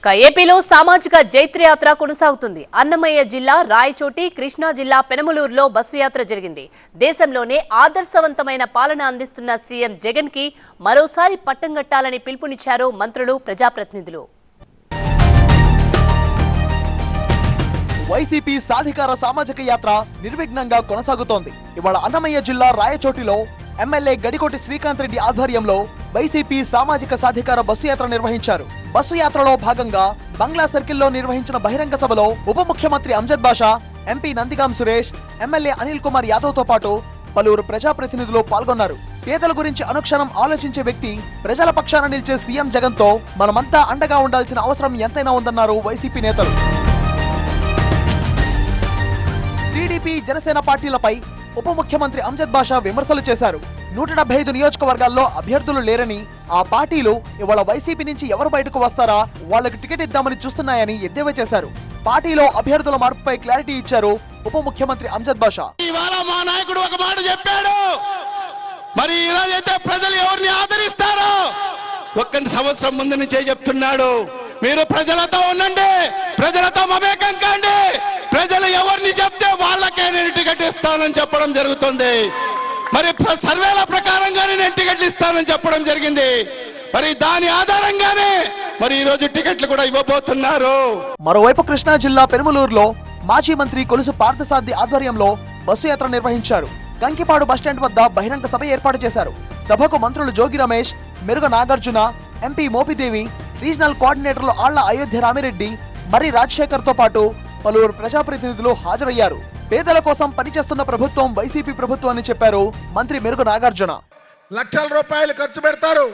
ఏపీలో సామాజిక జైత్రయాత్ర కొనసాగుతుంది. అన్నమయ్య జిల్లా రాయచోటి, కృష్ణా జిల్లా పెనమలూరులో బస్సు యాత్ర జరిగింది. దేశంలోనే ఆదర్శవంతమైన పాలన అందిస్తున్న సీఎం జగన్ కి మరోసారి పట్టం కట్టాలని పిలుపునిచ్చారు మంత్రులు, ప్రజాప్రతినిధులు. వైసీపీ సాధికార సామాజిక యాత్ర నిర్విఘ్నంగా కొనసాగుతోంది. ఇవాళ అన్నమయ్య జిల్లా రాయచోటిలో ఎమ్మెల్యే గడికోటి శ్రీకాంత్ రెడ్డి ఆధ్వర్యంలో వైసీపీ సామాజిక సాధికార బస్సు యాత్ర నిర్వహించారు. బస్సు యాత్రలో భాగంగా బంగ్లా సర్కిల్లో నిర్వహించిన బహిరంగ సభలో ఉప ముఖ్యమంత్రి అంజద్ బాషా, ఎంపీ నందిగాం సురేష్, ఎమ్మెల్యే అనిల్ కుమార్ యాదవ్ తో పాటు పలువురు ప్రజాప్రతినిధులు పాల్గొన్నారు. పేదల గురించి అనుక్షణం ఆలోచించే వ్యక్తి, ప్రజల పక్షాన నిలిచే సీఎం జగన్ తో మనమంతా అండగా ఉండాల్సిన అవసరం ఎంతైనా ఉందన్నారు వైసీపీ నేతలు. టీడీపీ, జనసేన పార్టీలపై ఉప ముఖ్యమంత్రి అంజద్ బాషా విమర్శలు చేశారు. 175 నియోజకవర్గాల్లో అభ్యర్థులు లేరని, ఆ పార్టీలు ఇవాళ వైసీపీ నుంచి ఎవరు బయటకు వస్తారా వాళ్ళకి టికెట్ ఇద్దామని చూస్తున్నాయని ఎద్దేవా చేశారు. పార్టీలో అభ్యర్థుల మార్పుపై క్లారిటీ ఇచ్చారు ఉప ముఖ్యమంత్రి అంజద్ బాషా. ఇవాళ మా నాయకుడు ఒక మాట చెప్పాడు, మరి ఈరోజైతే ప్రజలు ఎవరిని ఆదరిస్తారో ఒక్క సంవత్సరం ముందు నుంచే చెప్తున్నాడు. మీరు ప్రజలతో ఉండండి, ప్రజలతో మమేకం కండి, ప్రజలు ఎవరిని చెప్తే వాళ్ళకే నేను టికెట్ ఇస్తానని చెప్పడం జరుగుతుంది. మరి సర్వేల ప్రకారంగానే నేను టికెట్లు ఇస్తానని చెప్పడం జరిగింది. మరి దాని ఆధారంగానే మరి ఈ రోజు టికెట్లు కూడా ఇవ్వబోతున్నారు. మరోవైపు కృష్ణా జిల్లా పెనమలూరులో మాజీ మంత్రి కొలుసు పార్థసారథి ఆధ్వర్యంలో బస్సు యాత్ర నిర్వహించారు. కంకిపాడు బస్టాండ్ వద్ద బహిరంగ సభ ఏర్పాటు చేశారు. సభకు మంత్రులు జోగి రమేష్, మెరుగ నాగార్జున, ఎంపీ మోపిదేవి, రీజనల్ కోఆర్డినేటర్లు ఆళ్ల అయోధ్య రామిరెడ్డి, మర్రి రాజశేఖర్ తో పాటు పలువురు ప్రజాప్రతినిధులు హాజరయ్యారు. పేదల కోసం పనిచేస్తున్న ప్రభుత్వం వైసీపీ ప్రభుత్వం అని చెప్పారు మంత్రి మెరుగ నాగార్జున. లక్షల రూపాయలు ఖర్చు పెడతారు,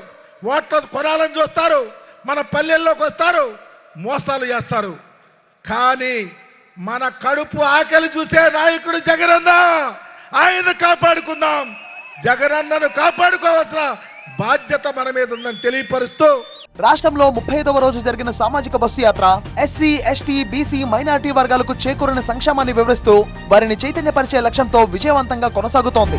ఓట్లు కొనాలని చూస్తారు, మన పల్లెల్లోకి వస్తారు, మోసాలు చేస్తారు. కానీ మన కడుపు ఆకలి చూసే నాయకుడు జగనన్న. ఆయన కాపాడుకుందాం. జగనన్నను కాపాడుకోవాల్సిన బాధ్యత మన మీద ఉందని తెలియపరుస్తూ రాష్ట్రంలో 35వ రోజు జరిగిన సామాజిక బస్సు యాత్ర ఎస్సీ, ఎస్టీ, బీసీ, మైనారిటీ వర్గాలకు చేకూరిన సంక్షేమాన్ని వివరిస్తూ వారిని చైతన్యపరిచే లక్ష్యంతో విజయవంతంగా కొనసాగుతోంది.